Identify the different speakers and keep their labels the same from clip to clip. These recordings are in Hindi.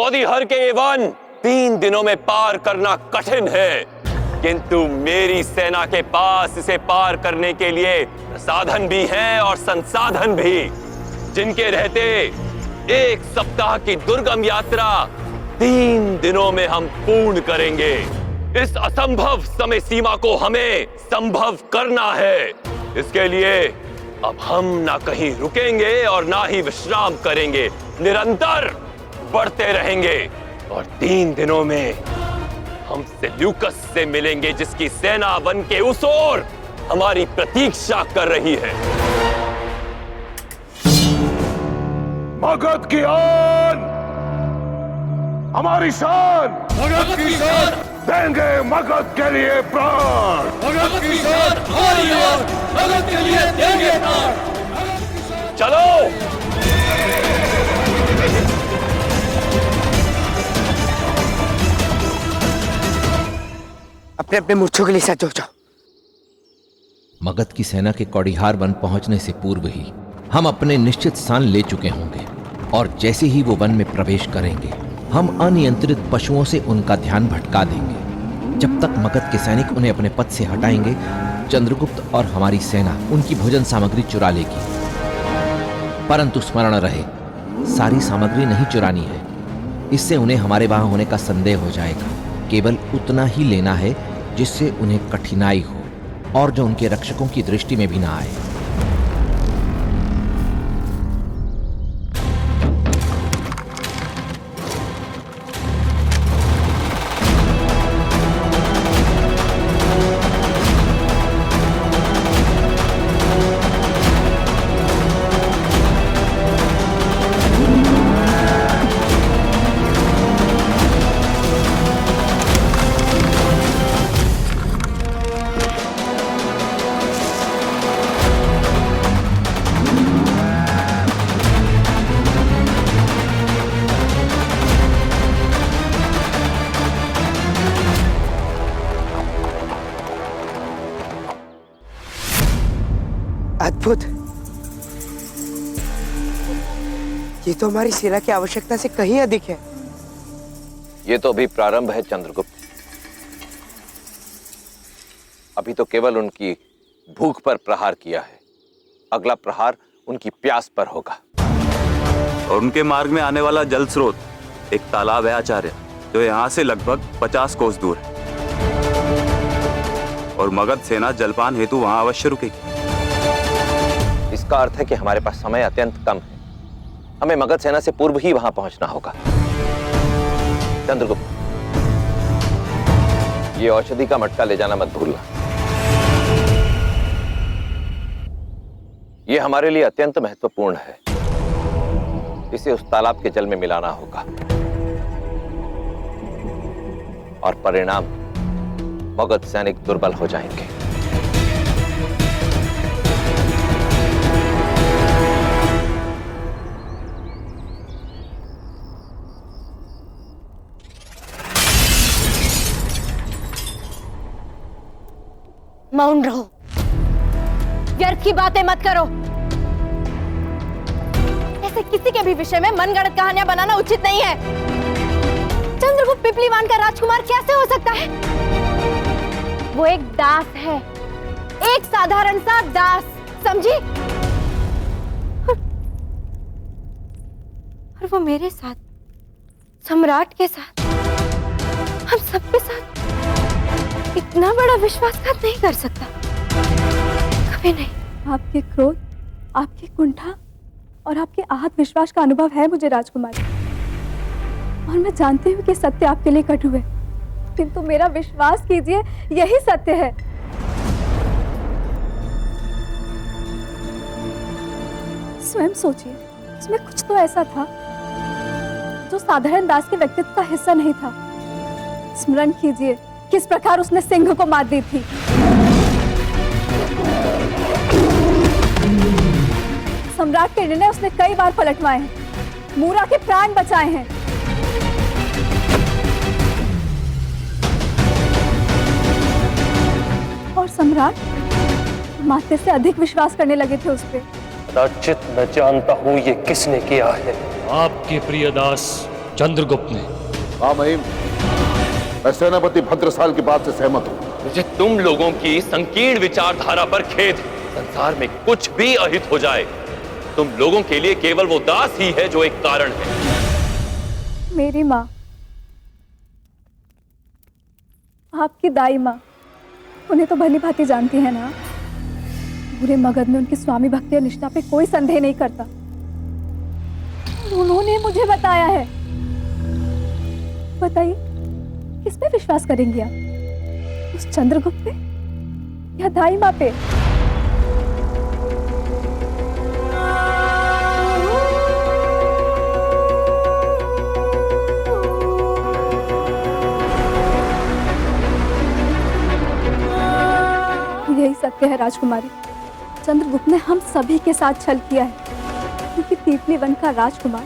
Speaker 1: बौदीहर के ये वन 3 दिनों में पार करना कठिन है, किंतु मेरी सेना के पास इसे पार करने के लिए साधन भी हैं और संसाधन भी, जिनके रहते 1 सप्ताह की दुर्गम यात्रा 3 दिनों में हम पूर्ण करेंगे। इस असंभव समय सीमा को हमें संभव करना है। इसके लिए अब हम ना कहीं रुकेंगे और ना ही विश्राम करेंगे, निरंतर बढ़ते रहेंगे और 3 दिनों में हम सेल्यूकस से मिलेंगे, जिसकी सेना वन के उस ओर हमारी प्रतीक्षा कर रही है।
Speaker 2: मगध की आन, हमारी शान,
Speaker 3: मगध की शान,
Speaker 2: देंगे मगध के लिए प्राण।
Speaker 3: मगध की शान हमारी आन, मगध के लिए देंगे प्राण।
Speaker 1: चलो
Speaker 4: अपने अपने मूर्छों के लिए सजो जाओ।
Speaker 5: मगध की सेना के कौड़िहार वन पहुंचने से पूर्व ही हम अपने निश्चित स्थान ले चुके होंगे और जैसे ही वो वन में प्रवेश करेंगे हम अनियंत्रित पशुओं से उनका ध्यान भटका देंगे। जब तक मगध के सैनिक उन्हें अपने पथ से हटाएंगे, चंद्रगुप्त और हमारी सेना उनकी भोजन सामग्री चुरा लेगी। परंतु स्मरण रहे, सारी सामग्री नहीं चुरानी है, इससे उन्हें हमारे वहां होने का संदेह हो जाएगा। केवल उतना ही लेना है जिससे उन्हें कठिनाई हो और जो उनके रक्षकों की दृष्टि में भी ना आए।
Speaker 4: अद्भुत! ये तो हमारी सेना की आवश्यकता से कहीं अधिक है।
Speaker 6: ये तो अभी प्रारंभ है चंद्रगुप्त। अभी तो केवल उनकी भूख पर प्रहार किया है, अगला प्रहार उनकी प्यास पर होगा।
Speaker 7: और उनके मार्ग में आने वाला जल स्रोत एक तालाब है आचार्य, जो यहाँ से लगभग 50 कोस दूर है। और मगध सेना जलपान हेतु वहां अवश्य रुकेगी।
Speaker 6: इसका अर्थ है कि हमारे पास समय अत्यंत कम है, हमें मगध सेना से पूर्व ही वहां पहुंचना होगा। चंद्रगुप्त, ये औषधि का मटका ले जाना मत भूलना। ये हमारे लिए अत्यंत महत्वपूर्ण है। इसे उस तालाब के जल में मिलाना होगा और परिणाम मगध सैनिक दुर्बल हो जाएंगे।
Speaker 8: मौन रहो, व्यर्थ की बातें मत करो। ऐसे किसी के भी विषय में मनगढ़ंत कहानियां बनाना उचित नहीं है। चंद्रगुप्त पिपलीवान का राजकुमार कैसे हो सकता है? वो एक दास है, एक साधारण सा दास, समझी? और वो मेरे साथ, सम्राट के साथ, हम सबके साथ इतना बड़ा विश्वासघात नहीं कर सकता, कभी नहीं।
Speaker 9: आपके क्रोध, आपकी कुंठा और आपके आहत विश्वास का अनुभव है मुझे राजकुमारी, और मैं जानती हूँ कि सत्य आपके लिए कटु है, किंतु मेरा विश्वास कीजिए, यही सत्य है। स्वयं सोचिए, इसमें कुछ तो ऐसा था जो साधारण दास के व्यक्तित्व का हिस्सा नहीं था। स्मरण कीजिए किस प्रकार उसने सिंह को मात दी थी। सम्राट के निर्णय उसने कई बार पलटवाए हैं, मूरा के प्राण बचाए हैं। और सम्राट माते से अधिक विश्वास करने लगे थे उस पर।
Speaker 10: कदाचित मैं जानता हूं ये किसने किया है।
Speaker 11: आपके प्रिय दास
Speaker 3: चंद्रगुप्त ने।
Speaker 2: हाँ महिम, मैं सेनापति भद्रसाल की बात से सहमत हूँ।
Speaker 1: मुझे तुम लोगों की संकीर्ण विचारधारा पर खेद है। संसार में कुछ भी अहित हो जाए, तुम लोगों के लिए केवल वो दास ही है जो एक कारण है।
Speaker 9: मेरी माँ, आपकी दाई माँ, उन्हें तो भली भांति जानती है ना। पूरे मगध में उनकी स्वामी भक्ति और निष्ठा पे कोई संदेह नहीं करता। उन्होंने मुझे बताया है। बताइए, किस पे विश्वास करेंगी आप? उस चंद्रगुप्त पे या दाई माँ पे? यही सत्य है राजकुमारी। चंद्रगुप्त ने हम सभी के साथ छल किया है, क्योंकि पीपली वन का राजकुमार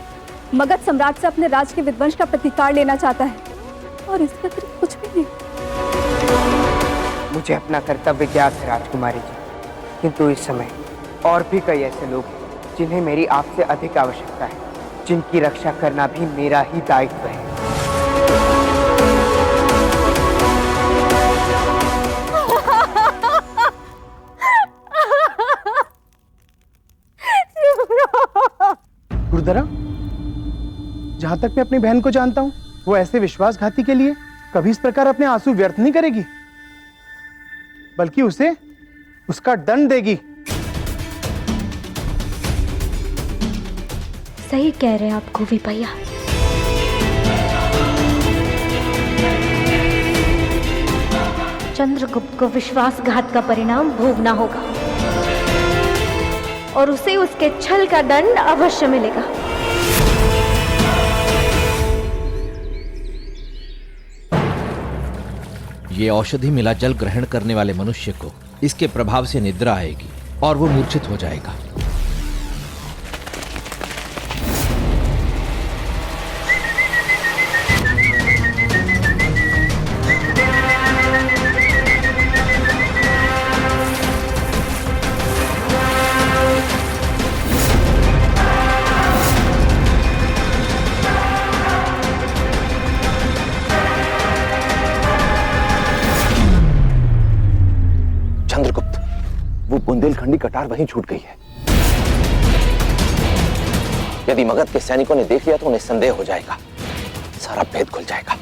Speaker 9: मगध सम्राट से अपने राज के विध्वंस का प्रतिकार लेना चाहता है, और इसके अतिरिक्त कुछ भी नहीं।
Speaker 4: मुझे अपना कर्तव्य ज्ञात है राजकुमारी जी, किंतु इस समय और भी कई ऐसे लोग हैं जिन्हें मेरी आपसे अधिक आवश्यकता है, जिनकी रक्षा करना भी मेरा ही दायित्व है।
Speaker 10: गुरुदरा, जहां तक मैं अपनी बहन को जानता हूं, वो ऐसे विश्वासघाती के लिए कभी इस प्रकार अपने आंसू व्यर्थ नहीं करेगी, बल्कि उसे उसका दंड देगी।
Speaker 8: सही कह रहे हैं आप गोवी भैया। चंद्रगुप्त को विश्वासघात का परिणाम भोगना होगा, और उसे उसके छल का दंड अवश्य मिलेगा।
Speaker 5: ये औषधि मिला जल ग्रहण करने वाले मनुष्य को इसके प्रभाव से निद्रा आएगी और वो मूर्छित हो जाएगा।
Speaker 6: बुंदेलखंडी कटार वहीं छूट गई है। यदि मगध के सैनिकों ने देख लिया तो उन्हें संदेह हो जाएगा, सारा भेद खुल जाएगा।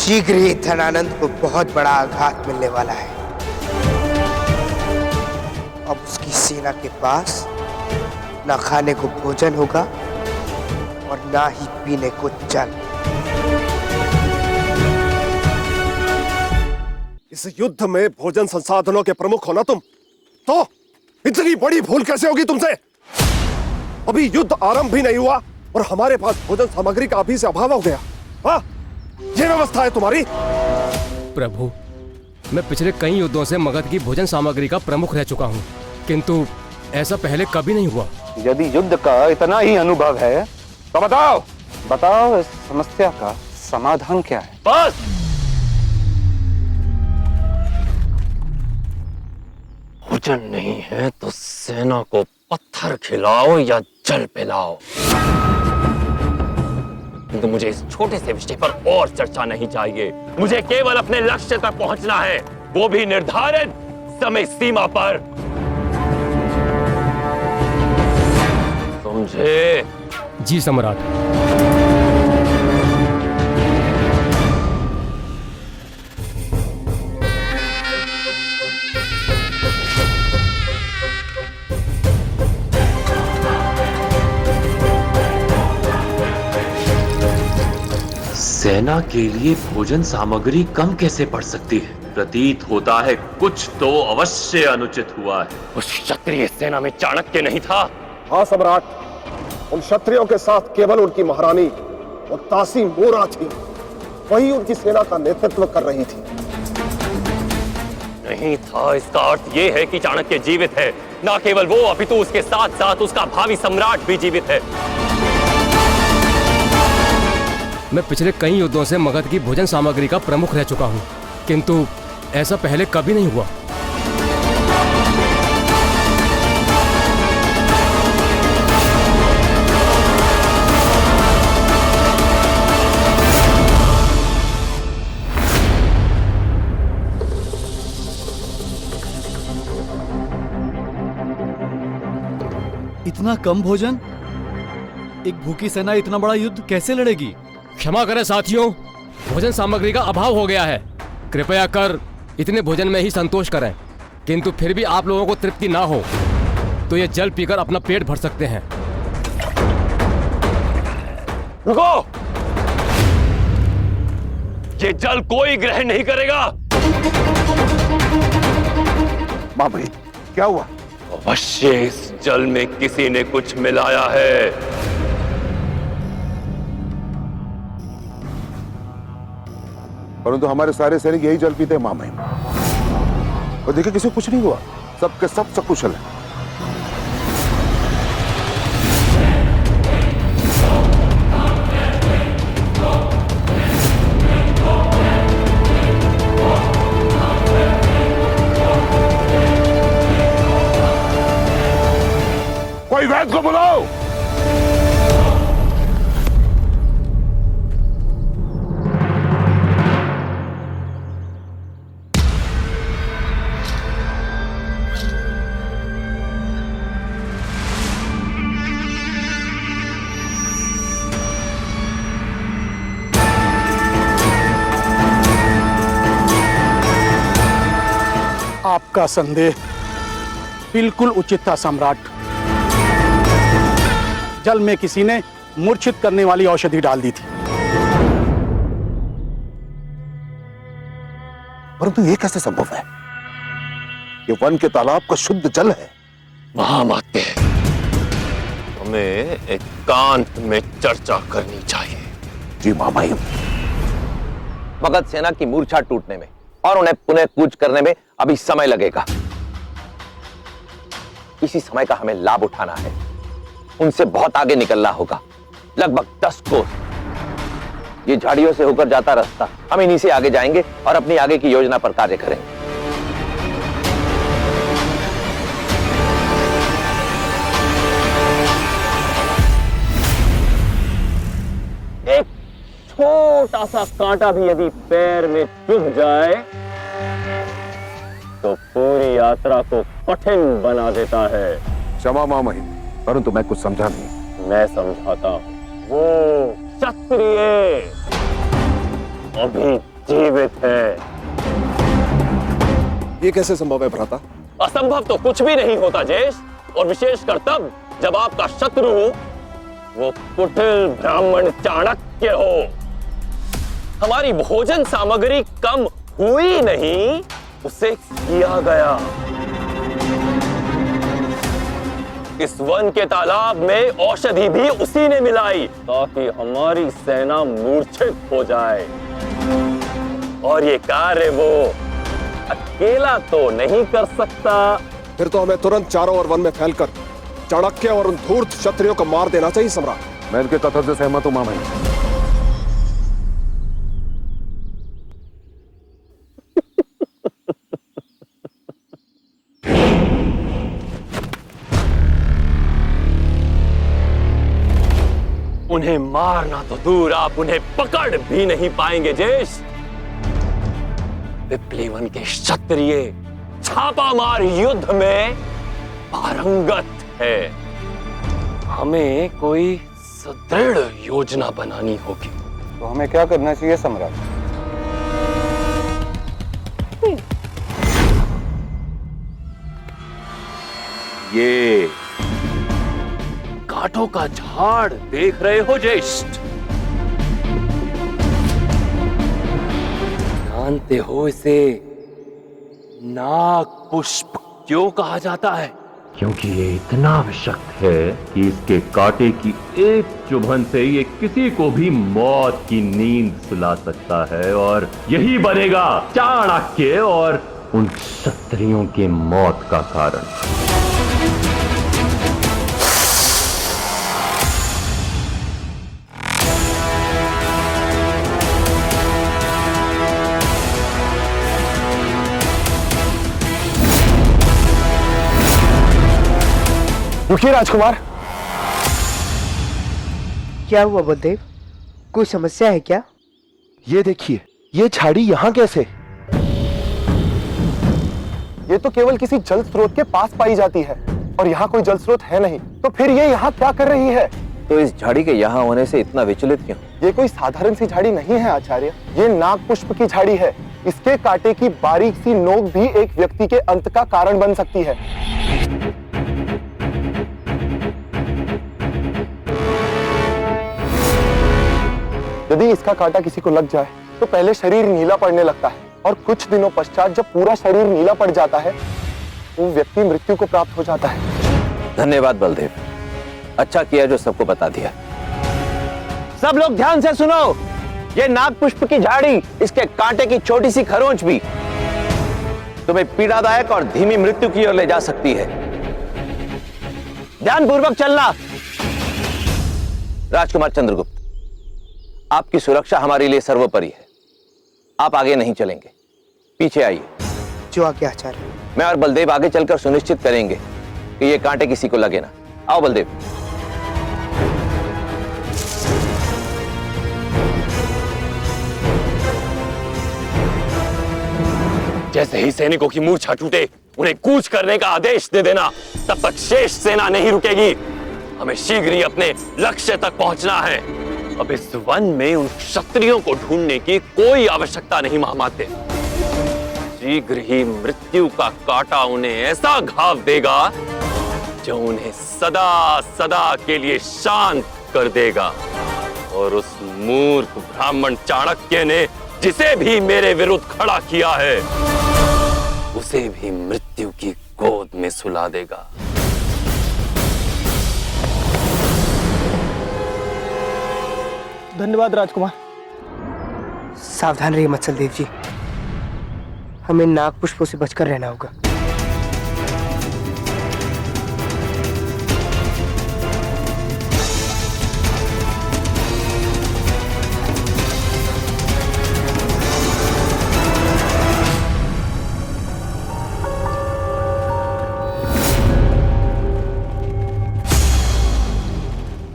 Speaker 4: शीघ्र ही धनानंद को बहुत बड़ा आघात मिलने वाला है। अब उसकी सेना के पास ना खाने को भोजन होगा और ना ही पीने को जल।
Speaker 2: इस युद्ध में भोजन संसाधनों के प्रमुख हो ना तुम, तो इतनी बड़ी भूल कैसे होगी तुमसे? अभी युद्ध आरंभ भी नहीं हुआ और हमारे पास भोजन सामग्री का अभी से अभाव हो गया। हाँ, ये व्यवस्था है तुम्हारी?
Speaker 3: प्रभु, मैं पिछले कई युद्धों से मगध की भोजन सामग्री का प्रमुख रह चुका हूँ, किंतु ऐसा पहले कभी नहीं हुआ।
Speaker 11: यदि युद्ध का इतना ही अनुभव है तो बताओ इस समस्या का समाधान क्या है?
Speaker 1: बस भोजन नहीं है तो सेना को पत्थर खिलाओ या जल पिलाओ। किंतु मुझे इस छोटे से विषय पर और चर्चा नहीं चाहिए। मुझे केवल अपने लक्ष्य तक पहुंचना है, वो भी निर्धारित समय सीमा पर। समझे?
Speaker 3: जी सम्राट।
Speaker 1: सेना के लिए भोजन सामग्री कम कैसे पड़ सकती है? प्रतीत होता है कुछ तो अवश्य अनुचित हुआ है। उस क्षत्रिय सेना में चाणक्य नहीं था?
Speaker 2: हाँ सम्राट, उन क्षत्रियों के साथ केवल उनकी महारानी और तासी मोरा थी, वही उनकी सेना का नेतृत्व कर रही थी।
Speaker 1: नहीं था, इसका अर्थ यह है कि चाणक्य जीवित है। ना केवल वो, अपितु उसके साथ साथ उसका भावी सम्राट भी जीवित है।
Speaker 3: मैं पिछले कई युद्धों से मगध की भोजन सामग्री का प्रमुख रह चुका हूँ, किंतु ऐसा पहले कभी नहीं हुआ।
Speaker 12: इतना कम भोजन? एक भूखी सेना इतना बड़ा युद्ध कैसे लड़ेगी?
Speaker 3: क्षमा करें साथियों, भोजन सामग्री का अभाव हो गया है। कृपया कर इतने भोजन में ही संतोष करें, किंतु फिर भी आप लोगों को तृप्ति ना हो तो ये जल पीकर अपना पेट भर सकते हैं।
Speaker 1: रुको! ये जल कोई ग्रहण नहीं करेगा।
Speaker 11: मां भाई, क्या हुआ?
Speaker 1: अवश्य इस जल में किसी ने कुछ मिलाया है।
Speaker 11: परंतु हमारे सारे सैनिक यही जल पीते हैं मां महिम, और देखिए किसी को कुछ नहीं हुआ, सबके सब सकुशल है। कोई वैद्य को बुलाओ।
Speaker 10: आपका संदेह बिल्कुल उचित था सम्राट। जल में किसी ने मूर्छित करने वाली औषधि डाल दी थी।
Speaker 11: परंतु ये कैसे संभव है? ये वन के तालाब का शुद्ध जल है।
Speaker 1: महामात्य, हमें एकांत में चर्चा करनी चाहिए।
Speaker 11: जी मां महिम।
Speaker 6: मगध सेना की मूर्छा टूटने में और उन्हें पुनः कूच करने में अभी समय लगेगा। इसी समय का हमें लाभ उठाना है। उनसे बहुत आगे निकलना होगा, लगभग 10 कोस। ये झाड़ियों से होकर जाता रास्ता, हम इन्हीं से आगे जाएंगे और अपनी आगे की योजना पर कार्य करेंगे।
Speaker 1: एक छोटा सा कांटा भी यदि पैर में चुभ जाए तो पूरी यात्रा को कठिन बना देता है।
Speaker 11: क्षमा मां महिम, परंतु मैं कुछ समझा नहीं।
Speaker 1: मैं समझाता हूं। वो क्षत्रिय अभी जीवित है।
Speaker 2: ये कैसे संभव है भ्राता?
Speaker 1: असंभव तो कुछ भी नहीं होता जेश, और विशेषकर तब जब आपका शत्रु वो कुटिल ब्राह्मण चाणक्य हो। हमारी भोजन सामग्री कम हुई नहीं, उसे किया गया। इस वन के तालाब में औषधि भी उसी ने मिलाई ताकि हमारी सेना मूर्छित हो जाए। और ये कार्य वो अकेला तो नहीं कर सकता।
Speaker 2: फिर तो हमें तुरंत चारों ओर वन में फैलकर चाणक्य और उन धूर्त क्षत्रियों को मार देना चाहिए सम्राट।
Speaker 11: मैं इनके कथन से सहमत हूं मां महिम।
Speaker 1: उन्हें मारना तो दूर, आप उन्हें पकड़ भी नहीं पाएंगे जेश। पिपलीवन के क्षत्रिय छापामार युद्ध में पारंगत है। हमें कोई सुदृढ़ योजना बनानी होगी।
Speaker 11: तो हमें क्या करना चाहिए सम्राट?
Speaker 1: ये कांटों का झाड़ देख रहे हो ज्येष्ठ? जानते हो इसे नाग पुष्प क्यों कहा जाता है?
Speaker 13: क्योंकि ये इतना विषक्त है कि इसके कांटे की एक चुभन से ये किसी को भी मौत की नींद सुला सकता है, और यही बनेगा चाणक्य और उन क्षत्रियों के मौत का कारण।
Speaker 2: रुकिए राजकुमार।
Speaker 4: क्या हुआ बलदेव? कोई समस्या है क्या?
Speaker 2: ये देखिए, ये झाड़ी यहाँ कैसे? ये तो केवल किसी जल स्रोत के पास पाई जाती है और यहाँ कोई जल स्रोत है नहीं, तो फिर ये यहाँ क्या कर रही है?
Speaker 6: तो इस झाड़ी के यहाँ होने से इतना विचलित क्यों?
Speaker 2: ये कोई साधारण सी झाड़ी नहीं है आचार्य, ये नाग पुष्प की झाड़ी है। इसके कांटे की बारीक सी नोक भी एक व्यक्ति के अंत का कारण बन सकती है। यदि इसका कांटा किसी को लग जाए तो पहले शरीर नीला पड़ने लगता है और कुछ दिनों पश्चात जब पूरा शरीर नीला पड़ जाता है वो व्यक्ति मृत्यु को प्राप्त हो जाता है।
Speaker 6: धन्यवाद बलदेव, अच्छा किया जो सबको बता दिया। सब लोग ध्यान से सुनो, ये नाग पुष्प की झाड़ी, इसके कांटे की छोटी सी खरोंच भी तुम्हें पीड़ादायक और धीमी मृत्यु की ओर ले जा सकती है। ध्यानपूर्वक चलना। राजकुमार चंद्रगुप्त, आपकी सुरक्षा हमारे लिए सर्वोपरि है। आप आगे नहीं चलेंगे, पीछे आइए।
Speaker 4: जो आगे आचार्य।
Speaker 6: मैं और बलदेव आगे चलकर सुनिश्चित करेंगे कि ये कांटे किसी को लगे ना। आओ बलदेव।
Speaker 1: जैसे ही सैनिकों की मूर्छा टूटे उन्हें कूच करने का आदेश दे देना, तब तक शेष सेना नहीं रुकेगी। हमें शीघ्र ही अपने लक्ष्य तक पहुंचना है। अब इस वन में उन क्षत्रियों को ढूंढने की कोई आवश्यकता नहीं महामाते। शीघ्र ही मृत्यु का कांटा उन्हें ऐसा घाव देगा जो उन्हें सदा सदा के लिए शांत कर देगा। और उस मूर्ख ब्राह्मण चाणक्य ने जिसे भी मेरे विरुद्ध खड़ा किया है उसे भी मृत्यु की गोद में सुला देगा।
Speaker 10: धन्यवाद राजकुमार।
Speaker 4: सावधान रहिए मत्सलदेव जी, हमें नाग पुष्पों से बचकर रहना होगा।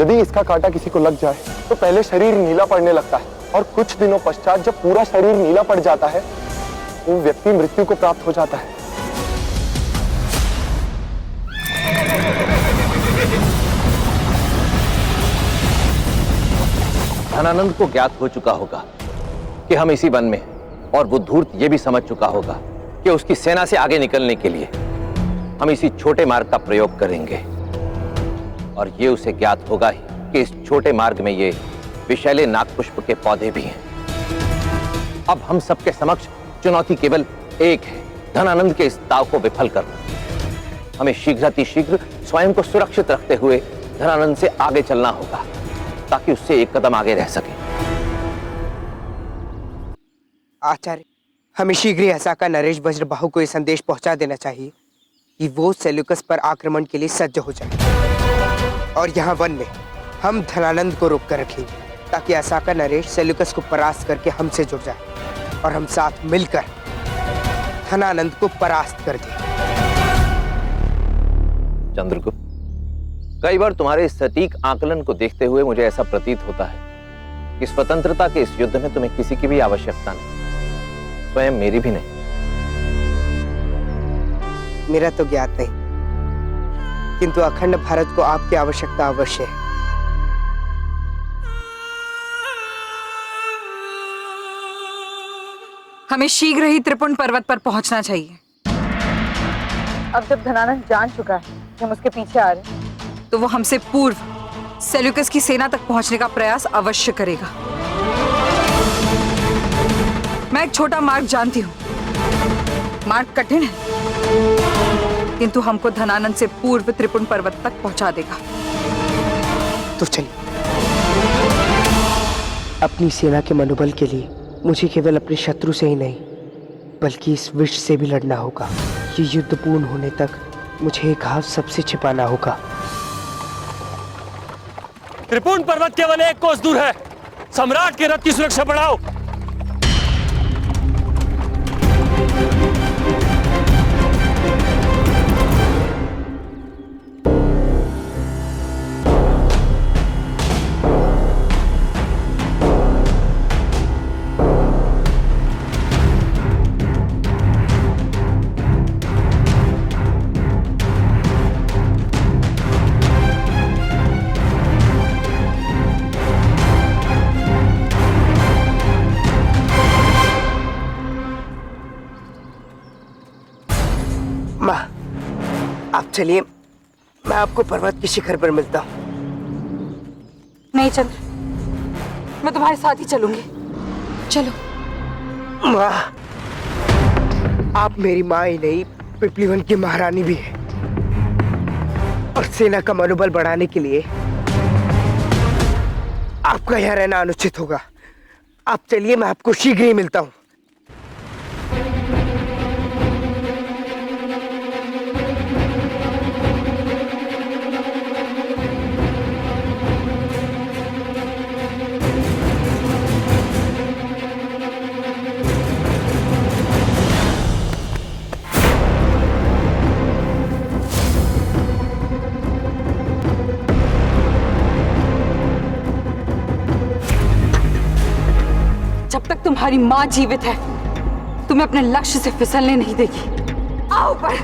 Speaker 2: यदि इसका कांटा किसी को लग जाए तो पहले शरीर नीला पड़ने लगता है और कुछ दिनों पश्चात जब पूरा शरीर नीला पड़ जाता है वो व्यक्ति मृत्यु को प्राप्त हो जाता है।
Speaker 6: धनानंद को ज्ञात हो चुका होगा कि हम इसी वन में, और वो धूर्त ये भी समझ चुका होगा कि उसकी सेना से आगे निकलने के लिए हम इसी छोटे मार्ग का प्रयोग करेंगे। और ये उसे ज्ञात होगा ही कि इस छोटे मार्ग में ये विषैले नागपुष्प के पौधे भी हैं। अब हम सबके समक्ष चुनौती केवल एक है, धनानंद के इस दाव को विफल करना। हमें शीघ्रातिशीघ्र स्वयं को सुरक्षित रखते हुए धनानंद से आगे चलना होगा ताकि उससे एक कदम आगे रह सके।
Speaker 4: आचार्य, हमें शीघ्र ही असाका नरेश वज्रबाहु को यह संदेश पहुंचा देना चाहिए कि वो सेल्यूकस पर आक्रमण के लिए सज्ज हो जाए और यहाँ वन में हम धनानंद को रोक कर रखेंगे ताकि असाका नरेश सेल्यूकस को परास्त करके हमसे जुड़ जाए और हम साथ मिलकर धनानंद को परास्त कर दें।
Speaker 6: चंद्रगुप्त, कई बार तुम्हारे इस सटीक आकलन को देखते हुए मुझे ऐसा प्रतीत होता है कि स्वतंत्रता के इस युद्ध में तुम्हें किसी की भी आवश्यकता नहीं, स्वयं मेरी भी नहीं।
Speaker 4: मेरा तो ज्ञात नहीं, किंतु अखंड भारत को आपकी आवश्यकता अवश्य है।
Speaker 14: हमें शीघ्र ही त्रिपुण पर्वत पर पहुंचना चाहिए।
Speaker 15: अब जब धनानंद जान चुका है कि हम उसके पीछे आ रहे हैं,
Speaker 14: तो वो हमसे पूर्व सेल्यूकस की सेना तक पहुंचने का प्रयास अवश्य करेगा। मैं एक छोटा मार्ग जानती हूँ। मार्ग कठिन है, किंतु हमको धनानंद से पूर्व त्रिपुण पर्वत तक पहुंचा देगा।
Speaker 4: तो चलिए। अपनी सेना के मनोबल के लिए मुझे केवल अपने शत्रु से ही नहीं, बल्कि इस विष से भी लड़ना होगा। ये युद्ध पूर्ण होने तक मुझे एक घाव सबसे छिपाना होगा।
Speaker 3: त्रिपुण पर्वत केवल 1 कोस दूर है। सम्राट के रथ की सुरक्षा बढ़ाओ।
Speaker 4: आप चलिए, मैं आपको पर्वत के शिखर पर मिलता हूँ।
Speaker 14: नहीं चंद्र, मैं तुम्हारे साथ ही चलूंगी। चलो।
Speaker 4: माँ, आप मेरी माँ ही नहीं, पिपलीवन की महारानी भी है, और सेना का मनोबल बढ़ाने के लिए आपका यहाँ रहना अनुचित होगा। आप चलिए, मैं आपको शीघ्र ही मिलता हूँ।
Speaker 14: जब तक तुम्हारी माँ जीवित है, तुम्हें अपने लक्ष्य से फिसलने नहीं देगी। आओ पर।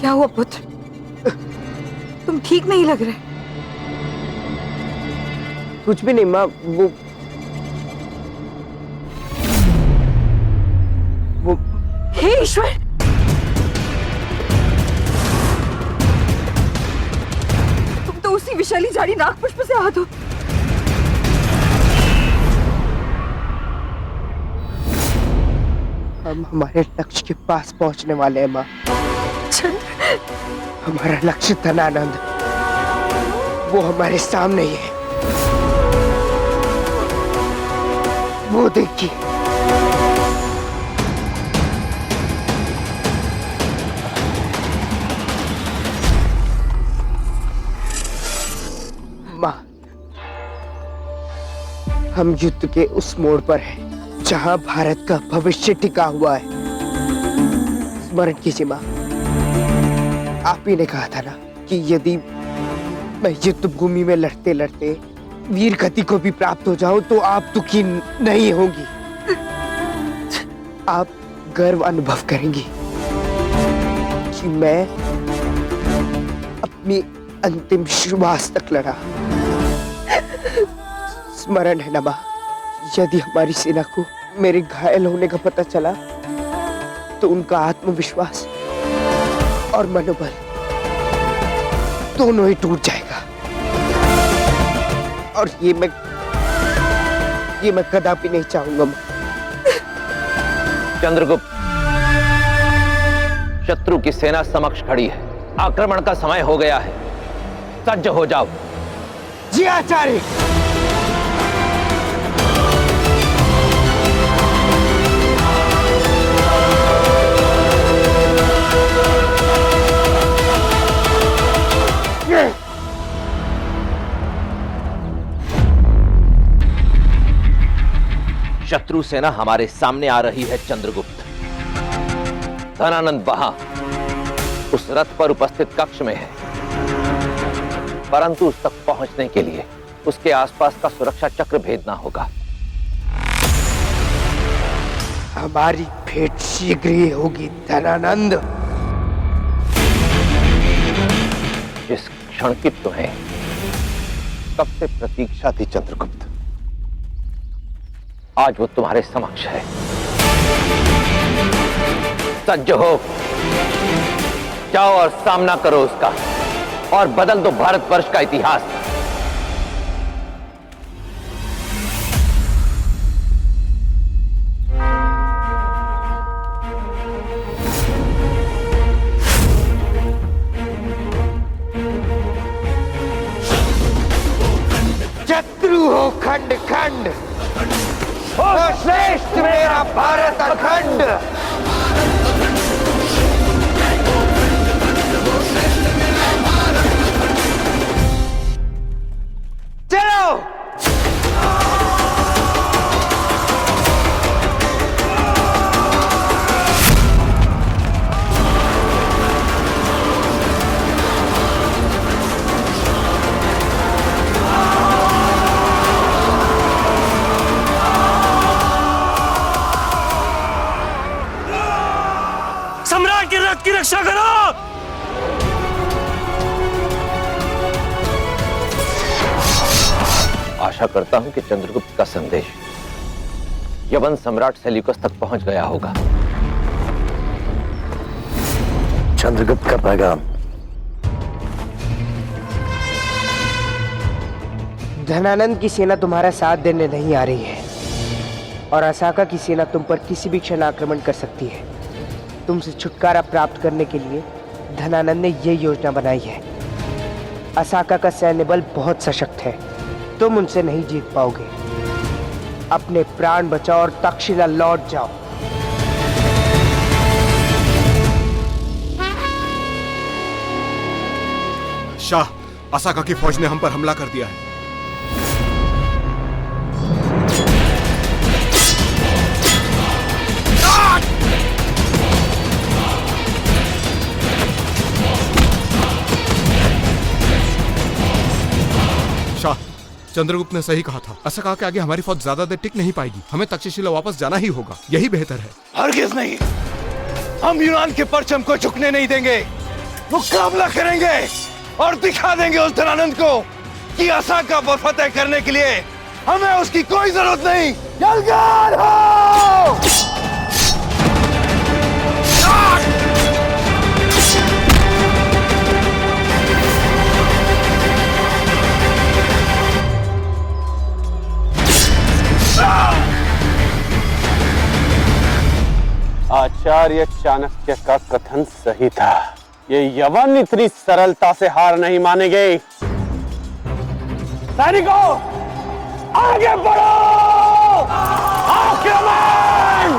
Speaker 14: क्या हुआ पुत्र? तुम ठीक नहीं लग रहे।
Speaker 4: कुछ भी नहीं माँ, वो
Speaker 14: हे ईश्वर! तुम तो उसी विशाली झाड़ी नागपुष्प से आहत हो।
Speaker 4: हम हमारे लक्ष्य के पास पहुंचने वाले हैं माँ। हमारा लक्ष्य धनानंद, वो हमारे सामने ही है। वो देखिए। माँ, हम युद्ध के उस मोड़ पर हैं, जहां भारत का भविष्य टिका हुआ है। स्मरण कीजिए माँ, आप ही ने कहा था ना कि यदि मैं युद्ध भूमि में लड़ते लड़ते वीर गति को भी प्राप्त हो जाऊं तो आप दुखी नहीं होंगी। आप गर्व अनुभव करेंगी कि मैं अपनी अंतिम श्वास तक लड़ा। स्मरण है ना माँ, यदि हमारी सेना को मेरे घायल होने का पता चला तो उनका आत्मविश्वास और मनोबल दोनों ही टूट जाएगा। और ये मैं कदापि नहीं चाहूंगा।
Speaker 6: चंद्रगुप्त, शत्रु की सेना समक्ष खड़ी है। आक्रमण का समय हो गया है। सज्ज हो जाओ।
Speaker 4: जी आचार्य।
Speaker 6: शत्रु सेना हमारे सामने आ रही है चंद्रगुप्त। धनानंद वहां उस रथ पर उपस्थित कक्ष में है, परंतु उस तक पहुंचने के लिए उसके आसपास का सुरक्षा चक्र भेदना होगा।
Speaker 4: हमारी भेंट शीघ्र ही होगी धनानंद।
Speaker 6: जिस क्षण की तुम्हें कब से प्रतीक्षा थी चंद्रगुप्त। आज वो तुम्हारे समक्ष है। सज्ज हो, जाओ और सामना करो उसका और बदल दो भारतवर्ष का इतिहास।
Speaker 4: शत्रु हो खंड खंड, हो श्रेष्ठ मेरा भारत अखंड। चलो
Speaker 1: सम्राट के रथ की रक्षा करो।
Speaker 6: आशा करता हूं कि चंद्रगुप्त का संदेश यवन सम्राट सेल्यूकस तक पहुंच गया होगा।
Speaker 16: चंद्रगुप्त का पैगाम।
Speaker 4: धनानंद की सेना तुम्हारा साथ देने नहीं आ रही है और असाका की सेना तुम पर किसी भी क्षण आक्रमण कर सकती है। तुमसे छुटकारा प्राप्त करने के लिए धनानंद ने यह योजना बनाई है। असाका का सैन्य बल बहुत सशक्त है, तुम उनसे नहीं जीत पाओगे। अपने प्राण बचाओ और तक्षशिला लौट जाओ।
Speaker 2: शाह, असाका की फौज ने हम पर हमला कर दिया है। शाह, चंद्रगुप्त ने सही कहा था। असाका के आगे हमारी फौज ज्यादा देर टिक नहीं पाएगी। हमें तक्षशिला वापस जाना ही होगा, यही बेहतर है।
Speaker 16: हरगिज नहीं, हम यूनान के परचम को झुकने नहीं देंगे। मुकाबला करेंगे और दिखा देंगे उस धनानंद को कि असाका पर फतेह करने के लिए हमें उसकी कोई जरूरत नहीं। यलगार हो!
Speaker 17: आचार्य चाणक्य का कथन सही था। ये यवन इतनी सरलता से हार नहीं मानेंगे। सैनिकों, आगे बढ़ो! आक्रमण!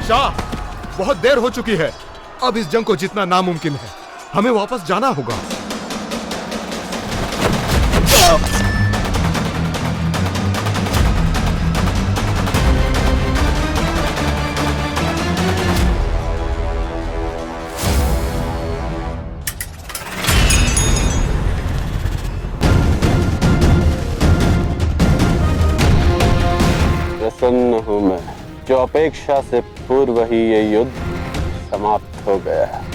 Speaker 2: शाह, बहुत देर हो चुकी है। अब इस जंग को जीतना नामुमकिन है। हमें वापस जाना होगा।
Speaker 17: प्रसन्न हूं मैं जो अपेक्षा से पूर्व ही ये युद्ध समाप्त हो गया है।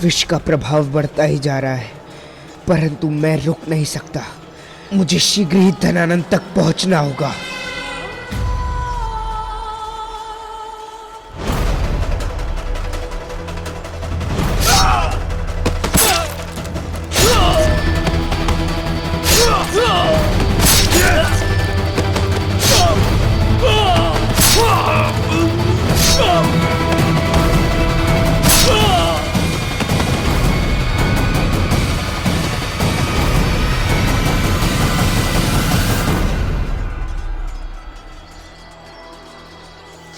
Speaker 4: विष का प्रभाव बढ़ता ही जा रहा है, परंतु मैं रुक नहीं सकता। मुझे शीघ्र ही धनानंद तक पहुंचना होगा।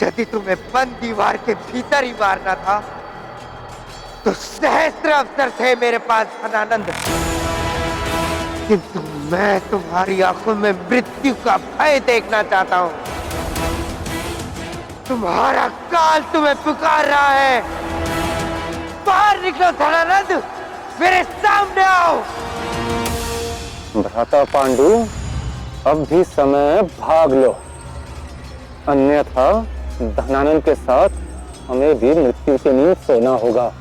Speaker 4: यदि तुम्हें बंद दीवार के भीतर ही मारना था तो सहस्त्र अवसर थे मेरे पास धनानंद, किंतु मैं तुम्हारी आंखों में मृत्यु का भय देखना चाहता हूं। तुम्हारा काल तुम्हें पुकार रहा है। बाहर निकलो धनानंद, मेरे सामने आओ।
Speaker 17: भ्राता पांडु, अब भी समय भाग लो, अन्यथा धनानंद के साथ हमें भी मृत्यु की नींद सोना होगा।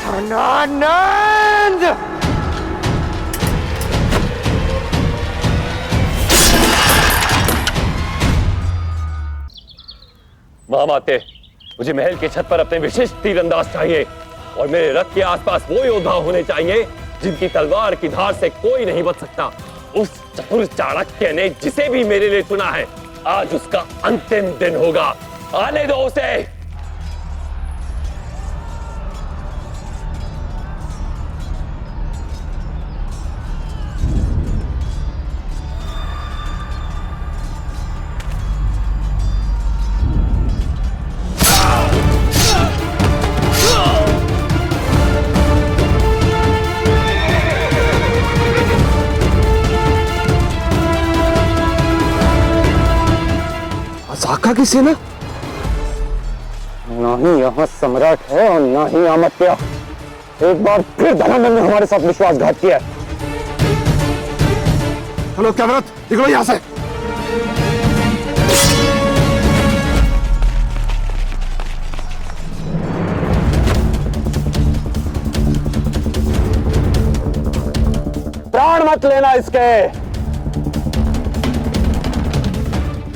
Speaker 4: धनानंद!
Speaker 1: महामाते, मुझे महल की छत पर अपने विशिष्ट तीरंदाज चाहिए और मेरे रथ के आसपास वो योद्धा होने चाहिए जिनकी तलवार की धार से कोई नहीं बच सकता। उस चतुर चाणक्य ने जिसे भी मेरे लिए चुना है, आज उसका अंतिम दिन होगा। आने दो उसे।
Speaker 2: साका की सेना?
Speaker 17: ना ही यहाँ सम्राट है और ना ही अमात्य। एक बार फिर धनानंद ने हमारे साथ विश्वासघात किया।
Speaker 2: चलो कैमरत, निकलो यहाँ से।
Speaker 17: प्राण मत लेना इसके।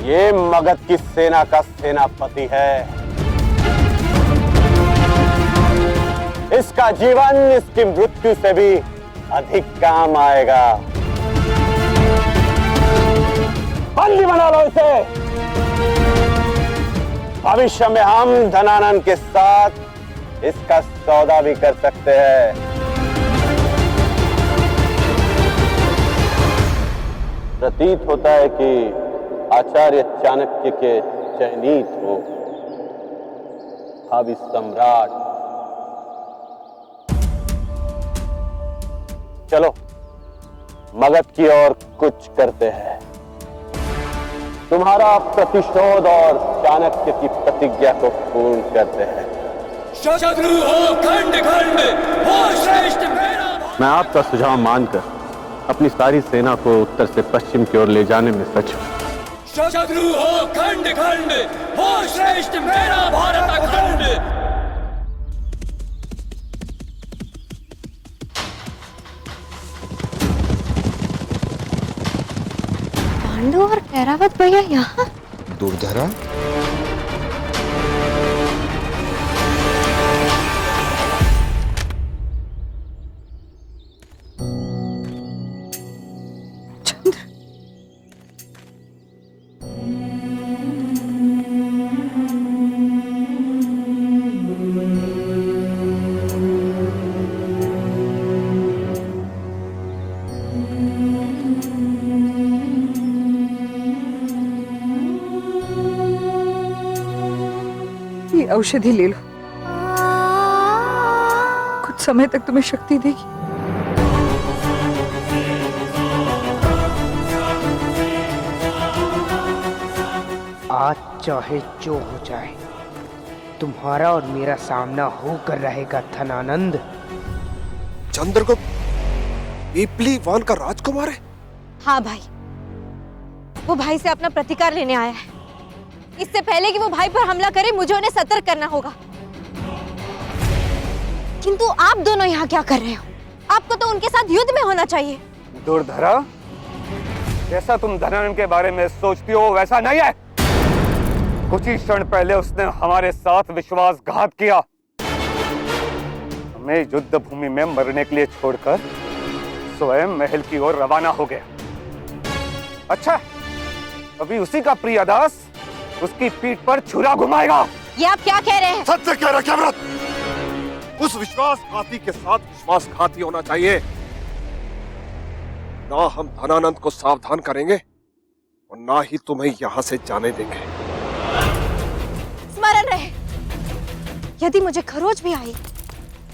Speaker 17: ये मगध की सेना का सेनापति है। इसका जीवन इसकी मृत्यु से भी अधिक काम आएगा। बंदी बना लो इसे। भविष्य में हम धनानंद के साथ इसका सौदा भी कर सकते हैं। प्रतीत होता है कि आचार्य चाणक्य के चयनित हो भावी सम्राट। चलो मगध की ओर कुछ करते हैं। तुम्हारा प्रतिशोध और चाणक्य की प्रतिज्ञा को पूर्ण करते हैं।
Speaker 3: शत्रु हो खंड खंड हो श्रेष्ठ मेरा।
Speaker 17: मैं आपका सुझाव मानकर अपनी सारी सेना को उत्तर से पश्चिम की ओर ले जाने में सच हूं।
Speaker 3: शत्रु हो खंड खंड हो श्रेष्ठ मेरा भारत अखंड।
Speaker 8: पांडु और ऐरावत भैया यहाँ?
Speaker 2: दुर्धरा?
Speaker 14: औषधि ले लो, कुछ समय तक तुम्हें शक्ति देगी।
Speaker 4: आज चाहे जो हो जाए, तुम्हारा और मेरा सामना होकर रहेगा धनानंद।
Speaker 2: चंद्रगुप्त पीपली वान का राजकुमार है?
Speaker 8: हाँ भाई, वो भाई से अपना प्रतिकार लेने आया है। इससे पहले कि वो भाई पर हमला करे, मुझे उन्हें सतर्क करना होगा। किंतु आप दोनों यहाँ क्या कर रहे हो? आपको तो उनके साथ युद्ध में होना चाहिए।
Speaker 17: दुर्धरा, जैसा तुम धनानंद के बारे में सोचती हो वैसा नहीं है। कुछ ही क्षण पहले उसने हमारे साथ विश्वासघात किया। हमें युद्ध भूमि में मरने के लिए छोड़कर स्वयं महल की ओर रवाना हो गया। अच्छा, अभी उसी का प्रिय दास उसकी पीठ पर छुरा घुमाएगा।
Speaker 8: ये आप क्या कह रहे हैं?
Speaker 2: सत्य कह रहा क्या व्रत? उस विश्वासघाती के साथ विश्वासघाती होना चाहिए। ना हम धनानंद को सावधान करेंगे और ना ही तुम्हें यहां से जाने देंगे।
Speaker 8: स्मरण रहे, यदि मुझे खरोच भी आई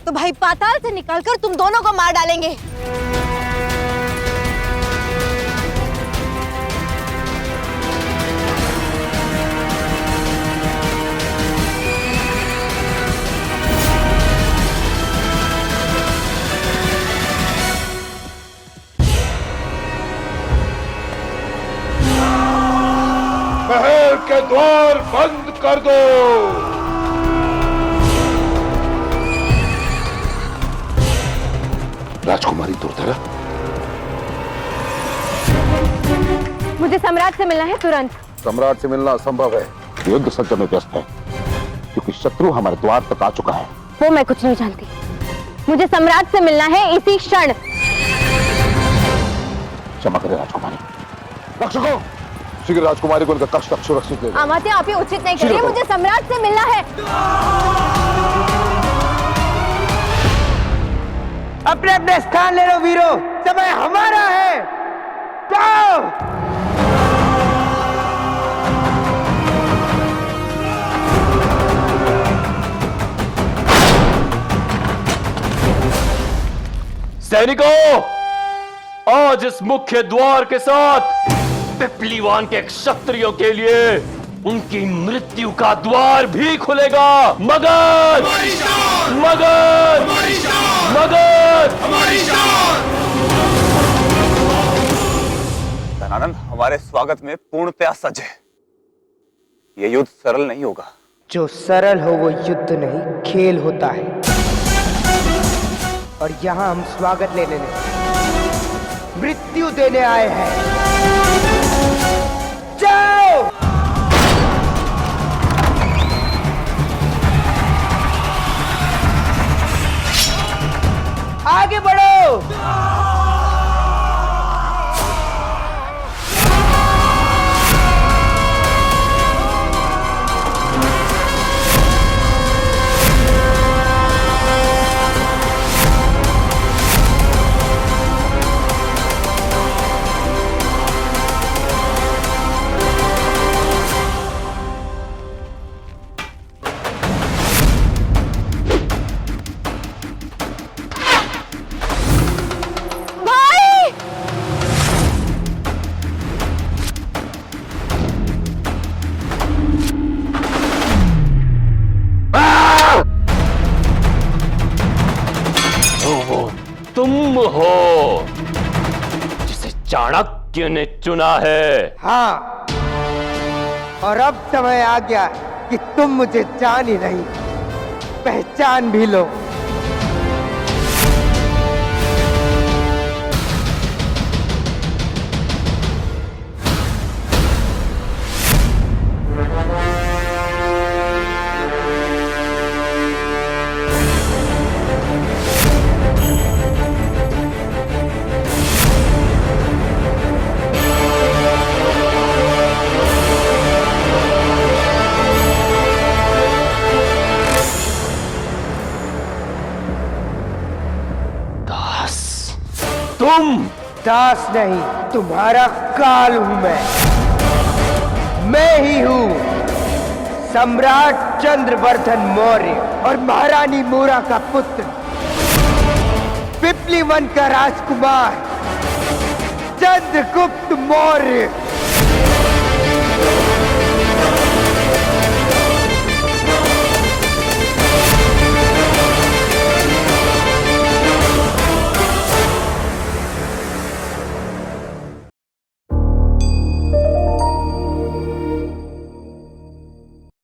Speaker 8: तो भाई पाताल से निकलकर तुम दोनों को मार डालेंगे।
Speaker 11: महल के द्वार बंद कर दो। राजकुमारी दुर्धरा,
Speaker 8: मुझे सम्राट से मिलना है तुरंत।
Speaker 11: सम्राट से मिलना असंभव है। युद्ध सज्ज में व्यस्त है क्योंकि शत्रु हमारे द्वार तक आ चुका है।
Speaker 8: वो मैं कुछ नहीं जानती। मुझे सम्राट से मिलना है इसी क्षण।
Speaker 11: क्षमा करें राजकुमारी। रक्षकों, शीघ्र राजकुमारी को उनका कक्ष तक सुरक्षित ले जाओ।
Speaker 8: आमात्य, आप ये उचित नहीं करिए। मुझे सम्राट से मिलना है।
Speaker 4: अपने अपने स्थान ले लो वीरों, समय हमारा है। जाओ।
Speaker 13: सैनिकों, आज इस मुख्य द्वार के साथ पिपलीवान के क्षत्रियों के लिए उनकी मृत्यु का द्वार भी खुलेगा। मगध, मगध, मगध।
Speaker 7: धनानंद हमारे स्वागत में पूर्णतया सज्ज है। यह युद्ध सरल नहीं होगा।
Speaker 4: जो सरल हो वो युद्ध नहीं, खेल होता है। और यहाँ हम स्वागत लेने नहीं, मृत्यु देने आए हैं। जाओ। आगे बढ़ो।
Speaker 13: तुम हो जिसे चाणक्य ने चुना है।
Speaker 4: हाँ, और अब समय आ गया कि तुम मुझे जान ही नहीं, पहचान भी लो।
Speaker 13: तुम
Speaker 4: दास नहीं, तुम्हारा काल हूं मैं ही हूं सम्राट चंद्रवर्धन मौर्य और महारानी मूरा का पुत्र, पिपलीवन का राजकुमार चंद्रगुप्त मौर्य।